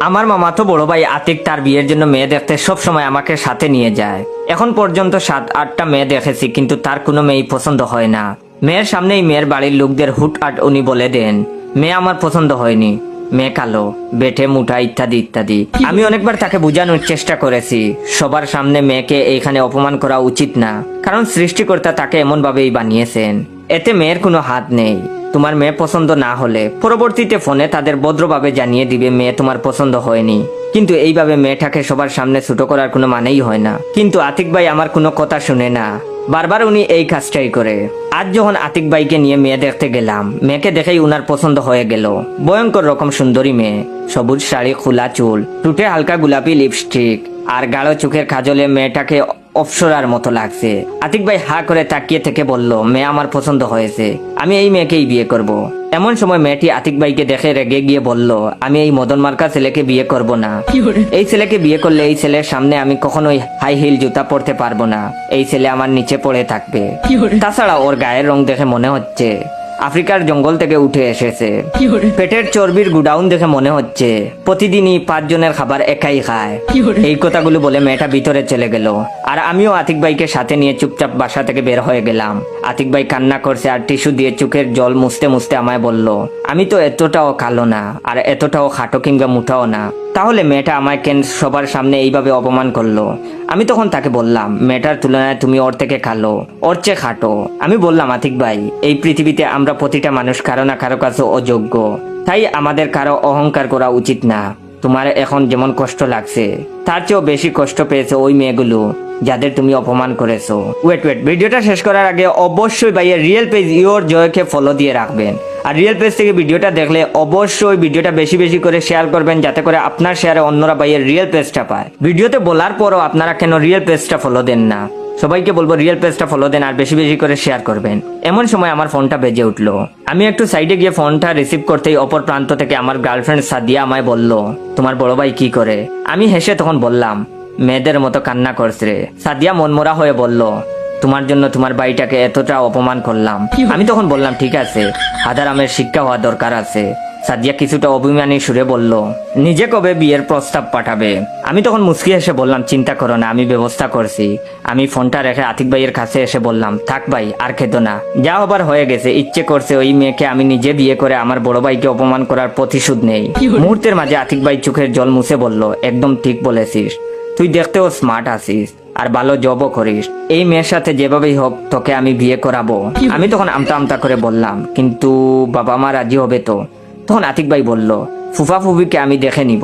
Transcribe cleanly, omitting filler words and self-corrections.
আমার মামাতো বড় ভাই আতিক তার বিয়ের জন্য মেয়ে দেখতে সব সময় আমাকে সাথে নিয়ে যায়। এখন পর্যন্ত 7-8টা মেয়ে দেখেছি, কিন্তু তার কোনো মেয়ে পছন্দ হয় না। মেয়ের সামনেই মেয়ের বাড়ির লোকদের হুটহাট উনি বলে দেন, মেয়ে আমার পছন্দ হয়নি, মেয়ে কালো, বেটে মুঠা ইত্যাদি ইত্যাদি। আমি অনেকবার তাকে বোঝানোর চেষ্টা করেছি সবার সামনে মেয়েকে এইখানে অপমান করা উচিত না, কারণ সৃষ্টিকর্তা তাকে এমন ভাবেই বানিয়েছেন, এতে মেয়ের কোনো হাত নেই। তোমার মেয়ে পছন্দ না হলে পরবর্তীতে ফোনে তাদের ভদ্রভাবে জানিয়ে দিবে মেয়ে তোমার পছন্দ হয়নি, কিন্তু এইভাবে মেয়েটাকে সবার সামনে ছোট করার কোনো মানেই হয় না। কিন্তু আতিক ভাই আমার কোনো কথা শুনে না, বারবার উনি এই কাজটাই করে। আজ যখন আতিক ভাইকে নিয়ে মেয়ে দেখতে গেলাম, মেয়েকে দেখেই উনার পছন্দ হয়ে গেল। ভয়ঙ্কর রকম সুন্দরী মেয়ে, সবুজ শাড়ি, খোলা চুল, ঠোঁটে হালকা গোলাপি লিপস্টিক আর গাঢ় চোখের কাজলে মেয়েটাকে অপসরার মতো লাগছে। আতিক ভাই হা করে তাকিয়ে থেকে বলল, মেয়ে আমার পছন্দ হয়েছে, আমি এই মেয়েকেই বিয়ে করব। এমন সময় মেয়েটি আতিক ভাইকে দেখে রেগে গিয়ে বলল, আমি এই মদন মার্কা ছেলেকে বিয়ে করব না। এই ছেলেকে বিয়ে করলে এই ছেলের সামনে আমি কখনোই হাই হিল জুতা পরতে পারবো না, এই ছেলে আমার নিচে পড়ে থাকবে। তাছাড়া ওর গায়ের রং দেখে মনে হচ্ছে আফ্রিকার জঙ্গল থেকে উঠে এসেছে। পেটের চর্বির গুডাউন দেখে মনে হচ্ছে প্রতিদিনই 5 জনের খাবার একাই খায়। এই কথাগুলো বলে মেয়েটা ভিতরে চলে গেল, আর আমিও আতিক ভাইকে সাথে নিয়ে চুপচাপ বাসা থেকে বের হয়ে গেলাম। আতিক ভাই কান্না করছে আর টিস্যু দিয়ে চোখের জল মুছতে মুছতে আমায় বলল, আমি তো এতটাও কালো না, আর এতটাও খাটো কিংবা মুঠাও না, তাহলে মেয়েটা আমায় কেন সবার সামনে এইভাবে অপমান করলো? আমি তখন তাকে বললাম, মেয়েটার তুলনায় তুমি ওর থেকে কালো, ওর চেয়ে খাটো। আমি বললাম, আতিক ভাই, এই পৃথিবীতে আমরা প্রতিটা মানুষ কারো না কারো কাছে অযোগ্য, তাই আমাদের কারো অহংকার করা উচিত না। তোমার এখন যেমন কষ্ট লাগছে, তার চেয়েও বেশি কষ্ট পেয়েছে ওই মেয়েগুলো যাদের তুমি অপমান করেছো। ওয়েট, ভিডিওটা শেষ করার আগে অবশ্যই ভাইয়ের রিয়েল পেজ ইওর জয়কে ফলো দিয়ে রাখবেন। আর রিয়েল পেজ থেকে ভিডিওটা দেখলে অবশ্যই ভিডিওটা বেশি বেশি করে শেয়ার করবেন, যাতে করে আপনার শেয়ারে অন্যরা ভাইয়ের রিয়েল পেজটা পায়। ভিডিওতে বলার পরও আপনারা কেন রিয়েল পেজটা ফলো দেন না? সবাইকে বলবো রিয়েল পেজটা ফলো দেন আর বেশি বেশি করে শেয়ার করবেন। এমন সময় আমার ফোনটা বেজে উঠলো। আমি একটু সাইডে গিয়ে ফোনটা রিসিভ করতেই অপর প্রান্ত থেকে আমার গার্লফ্রেন্ড সাদিয়া আমায় বলল, তোমার বড় ভাই কি করে? আমি হেসে তখন বললাম, মেয়েদের মতো কান্না করছে। সাদিয়া মনমরা হয়ে বলল, তোমার জন্য তোমার ভাইটাকে এতটা অপমান করলাম। আমি তখন বললাম, ঠিক আছে, হাদারামের শিক্ষা হওয়া দরকার আছে। সাদিয়া কিছুটা অভিমানী সুরে বলল, নিজে কবে বিয়ের প্রস্তাব পাঠাবে? আমি তখন মুচকি এসে বললাম, চিন্তা করো না, আমি ব্যবস্থা করছি। আমি ফোনটা রেখে আতিক ভাইয়ের কাছে এসে বললাম, থাক ভাই, আর খেতো না, যা হবার হয়ে গেছে। ইচ্ছে করছে ওই মেয়েকে আমি নিজে বিয়ে করে আমার বড় ভাইকে অপমান করার প্রতিশোধ নেই। মুহূর্তের মাঝে আতিক ভাই চোখের জল মুছে বলল, একদম ঠিক বলেছিস, তুই দেখতেও স্মার্ট আছিস আর ভালো জবও করিস। এই মেয়ের সাথে যেভাবেই হোক তোকে আমি বিয়ে করাবো। আমি তখন আমতা আমতা করে বললাম, কিন্তু বাবা মা রাজি হবে তো? তখন আতিক ভাই বলল, ফুফা ফুফিকে আমি দেখে নিব।